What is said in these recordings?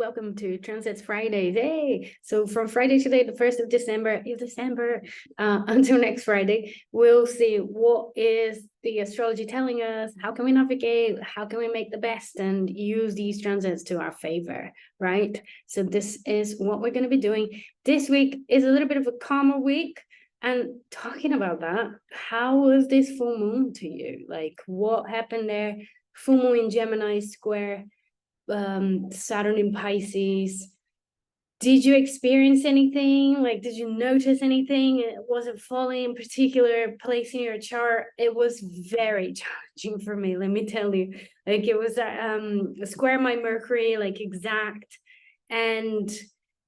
welcome to Transits Fridays. Hey, so from Friday today, the 1st of December, until next Friday, we'll see what is the astrology telling us, how can we navigate, how can we make the best and use these transits to our favor, right? So this is what we're going to be doing. This week is a little bit of a calmer week. And talking about that, how was this full moon to you? Like, what happened there? Full moon in Gemini square Saturn in Pisces. Did you experience anything? Like, did you notice anything? Was it falling in particular place in your chart? It was very challenging for me, let me tell you. Like, it was square my Mercury, like exact, and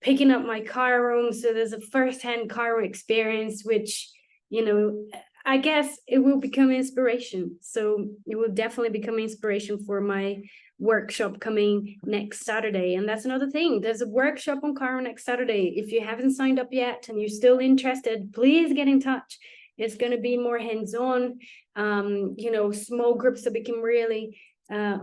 picking up my Chiron. So there's a first-hand Chiron experience, which, you know, I guess it will become inspiration. So it will definitely become inspiration for my workshop coming next Saturday. And that's another thing. There's a workshop on Chiron next Saturday. If you haven't signed up yet and you're still interested, please get in touch. It's going to be more hands-on, small groups so we can really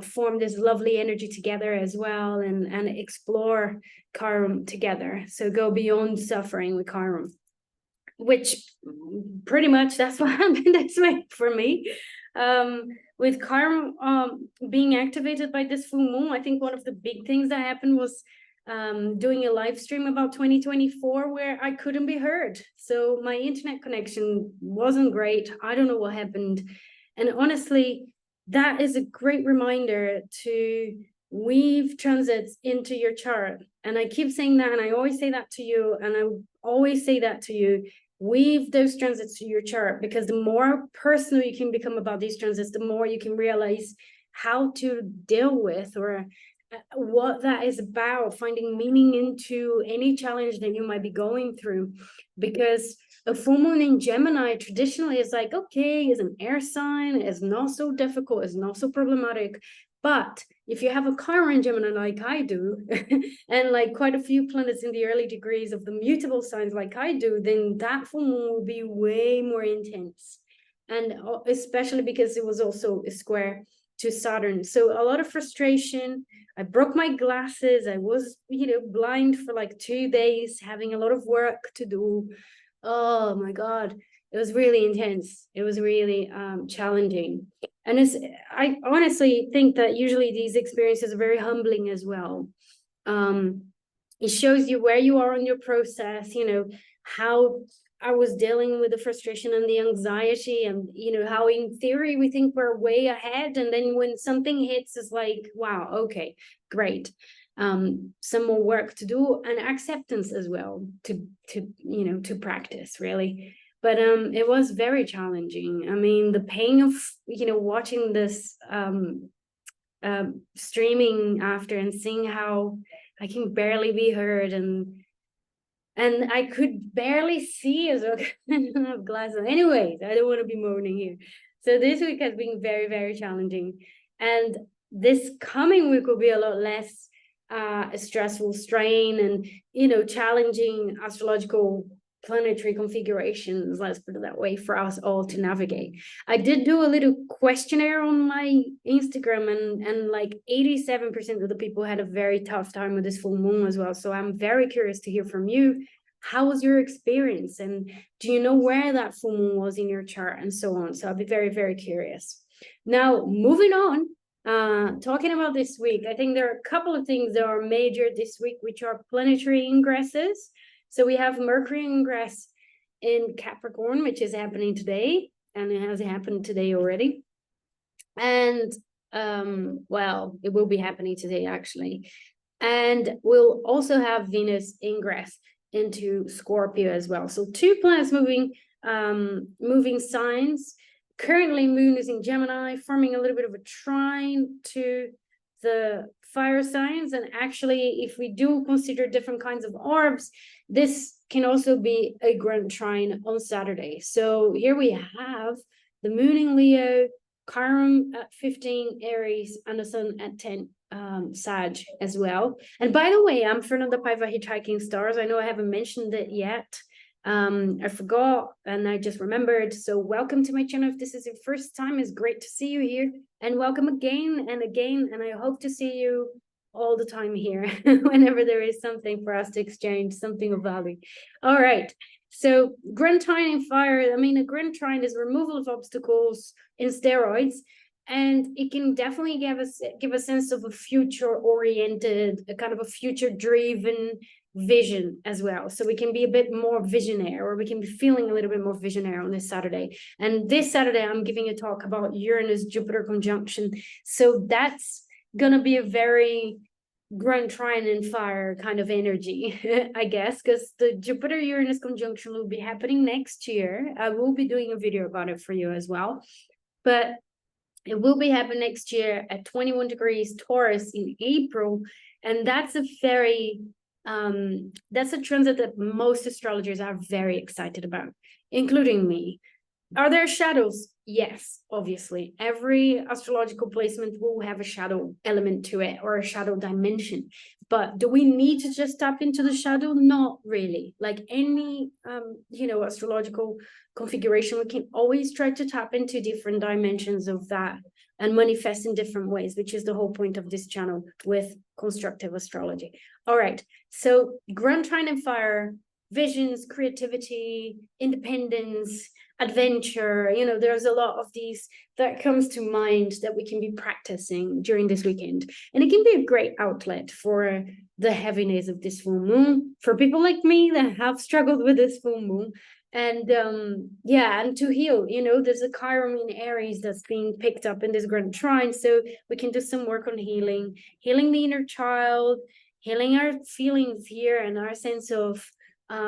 form this lovely energy together as well and explore Chiron together. So go beyond suffering with Chiron, which pretty much that's what happened this week for me. With Chiron being activated by this full moon, I think one of the big things that happened was doing a live stream about 2024 where I couldn't be heard. So my internet connection wasn't great. I don't know what happened. And honestly, that is a great reminder to weave transits into your chart. And I keep saying that, and I always say that to you, and I always say that to you. Weave those transits to your chart, because the more personal you can become about these transits, the more you can realize how to deal with or what that is about, finding meaning into any challenge that you might be going through. Because a full moon in Gemini traditionally is like, okay, it's an air sign, it's not so difficult, it's not so problematic. But if you have a Chiron Gemini like I do, and like quite a few planets in the early degrees of the mutable signs like I do, then that full moon will be way more intense. And especially because it was also a square to Saturn. So a lot of frustration. I broke my glasses. I was, blind for like 2 days, having a lot of work to do. Oh my God. It was really intense. It was really challenging. And I honestly think that usually these experiences are very humbling as well. It shows you where you are on your process, how I was dealing with the frustration and the anxiety, and, how in theory we think we're way ahead. And then when something hits, it's like, wow, okay, great. Some more work to do, and acceptance as well to practice really. But it was very challenging. I mean, the pain of watching this streaming after and seeing how I can barely be heard and I could barely see as well. I don't have glasses. Anyways, I don't want to be moaning here. So this week has been very, very challenging, and this coming week will be a lot less stressful, strain, and challenging astrological planetary configurations, let's put it that way, for us all to navigate. I did do a little questionnaire on my Instagram, and like 87% of the people had a very tough time with this full moon as well. So I'm very curious to hear from you. How was your experience? And do you know where that full moon was in your chart and so on? So I'll be very, very curious. Now, moving on, talking about this week, I think there are a couple of things that are major this week, which are planetary ingresses. So we have Mercury ingress in Capricorn, which is happening today, and it has happened today already. And, it will be happening today, actually. And we'll also have Venus ingress into Scorpio as well. So 2 planets moving signs. Currently, Moon is in Gemini, forming a little bit of a trine to the fire signs. And actually, if we do consider different kinds of orbs, this can also be a grand trine on Saturday. So here we have the moon in Leo, Chiron at 15 Aries, and the sun at 10 Sag as well. And by the way, I'm Fernanda Paiva, Hitchhiking Stars. I know I haven't mentioned it yet. I forgot and I just remembered. So welcome to my channel. If this is your first time, it's great to see you here, and welcome again and again. And I hope to see you all the time here whenever there is something for us to exchange, something of value. All right. So Grand Trine in fire, I mean, a Grand Trine is removal of obstacles in steroids, and it can definitely give a sense of a future-oriented, a kind of a future-driven vision as well. So we can be a bit more visionary, or we can be feeling a little bit more visionary on this Saturday. And this Saturday, I'm giving a talk about Uranus-Jupiter conjunction. So that's gonna be a very Grand Trine and fire kind of energy, I guess, because the Jupiter-Uranus conjunction will be happening next year. I will be doing a video about it for you as well. But it will be happening next year at 21 degrees Taurus in April. And that's a very, that's a transit that most astrologers are very excited about, including me. Are there shadows? Yes, obviously. Every astrological placement will have a shadow element to it, or a shadow dimension. But do we need to just tap into the shadow? Not really. Like any, astrological configuration, we can always try to tap into different dimensions of that and manifest in different ways, which is the whole point of this channel with constructive astrology. All right. So Grand Trine and fire, visions, creativity, independence, adventure, there's a lot of these that comes to mind that we can be practicing during this weekend. And it can be a great outlet for the heaviness of this full moon, for people like me that have struggled with this full moon. And and to heal, there's a Chiron in Aries that's being picked up in this Grand Trine. So we can do some work on healing the inner child, healing our feelings here and our sense of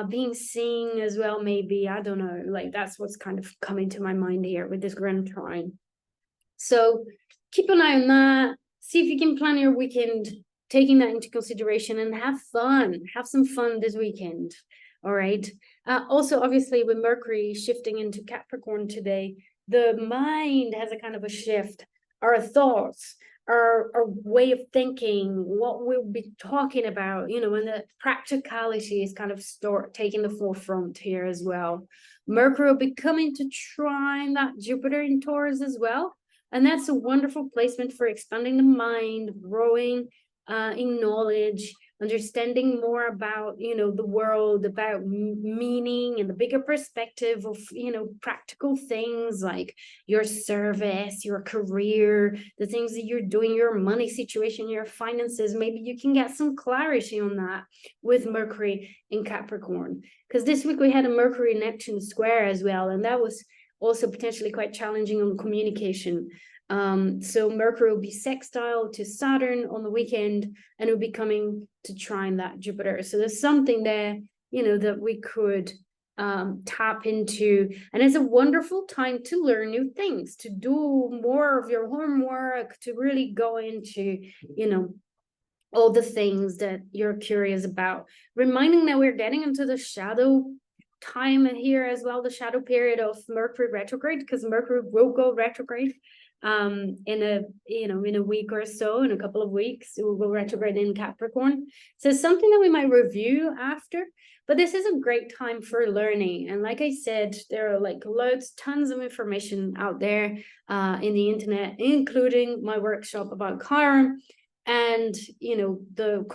being seen as well, maybe. I don't know, like that's what's kind of coming to my mind here with this Grand Trine. So keep an eye on that. See if you can plan your weekend, taking that into consideration, and have some fun this weekend. All right. Also, obviously, with Mercury shifting into Capricorn today, the mind has a kind of a shift. Our thoughts, our way of thinking, what we'll be talking about, and the practicality is kind of taking the forefront here as well. Mercury will be coming to trine that Jupiter in Taurus as well. And that's a wonderful placement for expanding the mind, growing in knowledge, understanding more about, the world, about meaning and the bigger perspective of, practical things like your service, your career, the things that you're doing, your money situation, your finances. Maybe you can get some clarity on that with Mercury in Capricorn. Because this week we had a Mercury-Neptune square as well, and that was also potentially quite challenging on communication. So Mercury will be sextile to Saturn on the weekend, and it'll be coming to trine that Jupiter. So there's something there, that we could tap into. And it's a wonderful time to learn new things, to do more of your homework, to really go into, all the things that you're curious about. Reminding that we're getting into the shadow time here as well, the shadow period of Mercury retrograde, because Mercury will go retrograde in a week or so, in a couple of weeks. It will go retrograde in Capricorn. So it's something that we might review after, but this is a great time for learning. And like I said, there are tons of information out there in the internet, including my workshop about Chiron, and the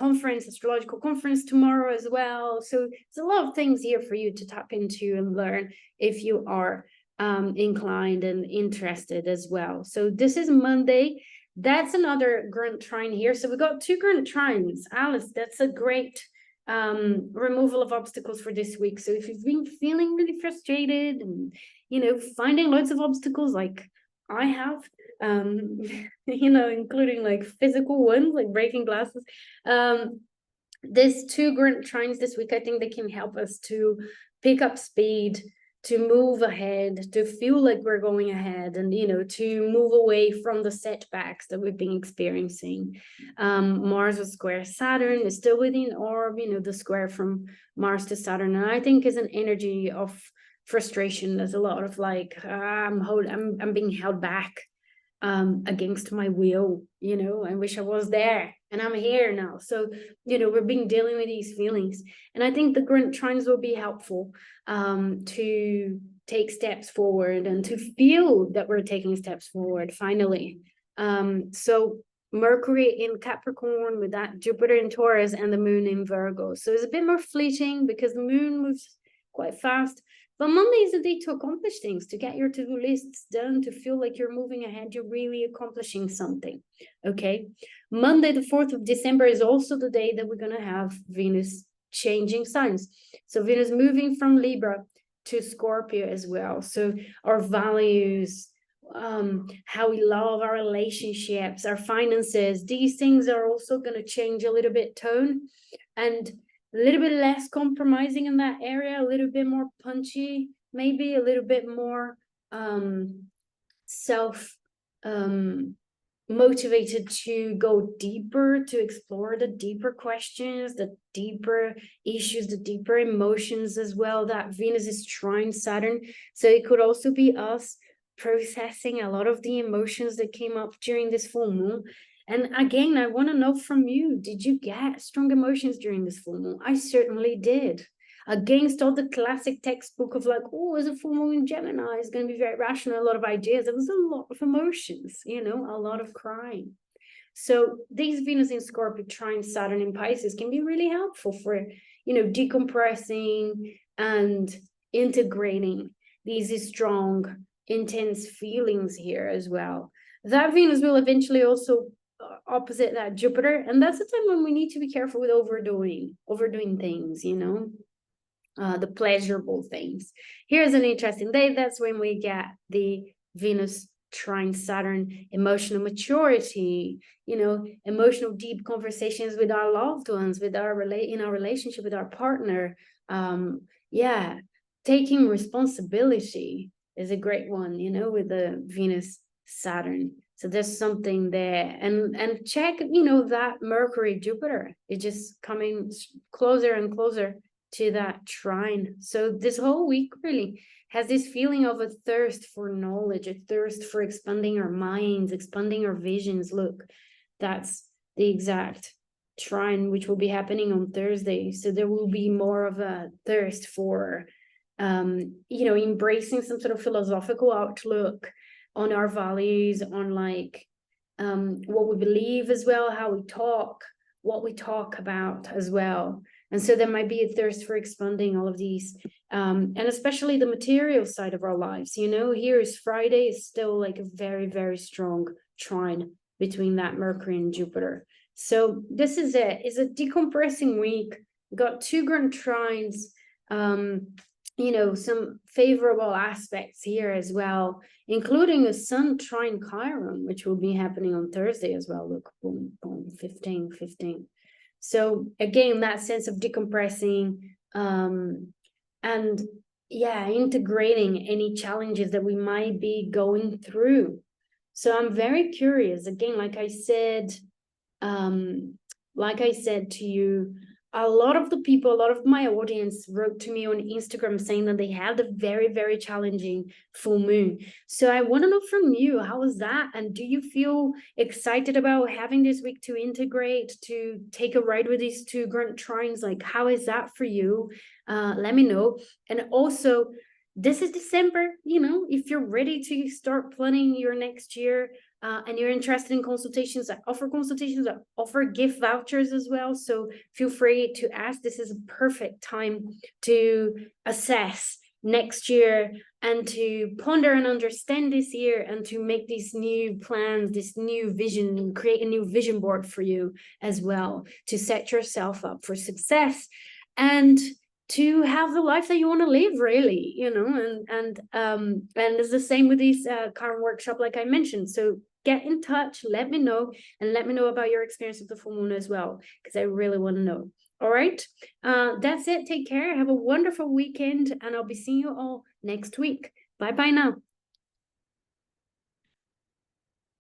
astrological conference tomorrow as well. So there's a lot of things here for you to tap into and learn if you are inclined and interested as well. So this is Monday. That's another Grand Trine here. So we got two Grand Trines. Alice, that's a great removal of obstacles for this week. So if you've been feeling really frustrated and finding lots of obstacles like I have, including like physical ones, like breaking glasses, there's two Grand Trines this week. I think they can help us to pick up speed, to move ahead, to feel like we're going ahead, and to move away from the setbacks that we've been experiencing. Mars will square Saturn, is still within orb, the square from Mars to Saturn, and I think is an energy of frustration. There's a lot of I'm being held back against my will. I wish I was there, and I'm here now. So we're dealing with these feelings, and I think the Grand Trines will be helpful to take steps forward and to feel that we're taking steps forward finally. So Mercury in Capricorn with that Jupiter in Taurus and the moon in Virgo. So it's a bit more fleeting because the moon moves quite fast. But Monday is a day to accomplish things, to get your to-do lists done, to feel like you're moving ahead, you're really accomplishing something, okay? Monday, the 4th of December is also the day that we're going to have Venus changing signs. So Venus moving from Libra to Scorpio as well. So our values, how we love our relationships, our finances, these things are also going to change a little bit tone and a little bit less compromising in that area, a little bit more punchy, maybe a little bit more self motivated to go deeper, to explore the deeper questions, the deeper issues, the deeper emotions as well. That Venus is trine Saturn. So it could also be us processing a lot of the emotions that came up during this full moon. And again, I want to know from you, did you get strong emotions during this full moon? I certainly did. Against all the classic textbook of like, oh, it's a full moon in Gemini, it's going to be very rational, a lot of ideas. There was a lot of emotions, you know, a lot of crying. So these Venus in Scorpio, trine Saturn in Pisces can be really helpful for, you know, decompressing and integrating these strong, intense feelings here as well. That Venus will eventually also opposite that Jupiter, and that's the time when we need to be careful with overdoing things, you know, the pleasurable things. Here's an interesting day. That's when we get the Venus trine Saturn, emotional maturity, you know, emotional deep conversations with our loved ones, with our in our relationship with our partner. Yeah, taking responsibility is a great one, you know, with the Venus Saturn. So there's something there, and check, you know, that Mercury Jupiter is just coming closer and closer to that trine. So this whole week really has this feeling of a thirst for knowledge, a thirst for expanding our minds, expanding our visions. Look, that's the exact trine which will be happening on Thursday. So there will be more of a thirst for you know, embracing some sort of philosophical outlook on our values, on like what we believe as well, how we talk, what we talk about as well. And so there might be a thirst for expanding all of these, and especially the material side of our lives. You know, here is Friday is still like a very, very strong trine between that Mercury and Jupiter. So this is it. It's a decompressing week. We've got 2 grand trines, you know, some favorable aspects here as well, including a Sun trine Chiron, which will be happening on Thursday as well. Look, boom, boom, 15. So again, that sense of decompressing, and yeah, integrating any challenges that we might be going through. So I'm very curious. Again, like I said to you, a lot of the people, a lot of my audience wrote to me on Instagram saying that they had a very, very challenging full moon. So I want to know from you, how was that? And do you feel excited about having this week to integrate, to take a ride with these 2 grand trines? Like, how is that for you? Let me know. And also, this is December, you know, if you're ready to start planning your next year, and you're interested in consultations, I offer gift vouchers as well. So feel free to ask. This is a perfect time to assess next year and to ponder and understand this year and to make these new plans, this new vision, and create a new vision board for you as well, to set yourself up for success and to have the life that you want to live, really, you know. And it's the same with these current workshop, like I mentioned. So get in touch, let me know, and let me know about your experience with the full moon as well, because I really want to know. All right, that's it. Take care. Have a wonderful weekend, and I'll be seeing you all next week. Bye now.